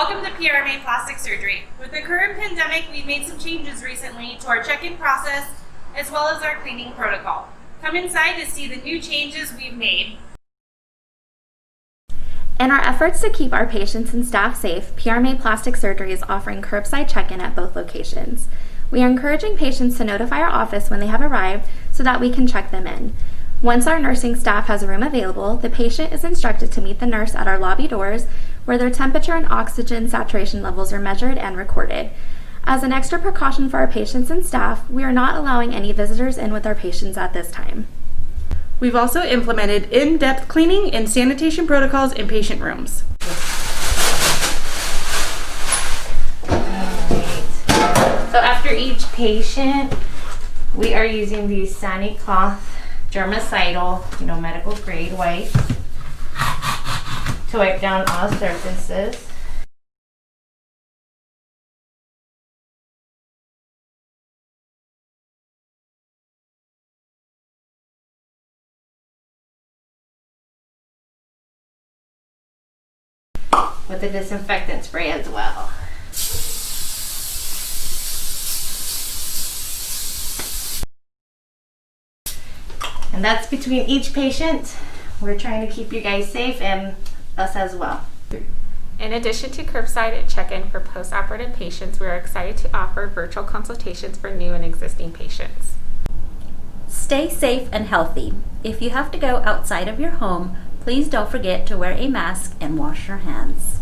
Welcome to PRMA Plastic Surgery. With the current pandemic, we've made some changes recently to our check-in process as well as our cleaning protocol. Come inside to see the new changes we've made. In our efforts to keep our patients and staff safe, PRMA Plastic Surgery is offering curbside check-in at both locations. We are encouraging patients to notify our office when they have arrived so that we can check them in. Once our nursing staff has a room available, the patient is instructed to meet the nurse at our lobby doors where their temperature and oxygen saturation levels are measured and recorded. As an extra precaution for our patients and staff, we are not allowing any visitors in with our patients at this time. We've also implemented in-depth cleaning and sanitation protocols in patient rooms. So after each patient, we are using these SaniCloth germicidal, medical grade wipes to wipe down all surfaces. With the disinfectant spray as well. And that's between each patient. We're trying to keep you guys safe and us as well. In addition to curbside check-in for post-operative patients, we are excited to offer virtual consultations for new and existing patients. Stay safe and healthy. If you have to go outside of your home, please don't forget to wear a mask and wash your hands.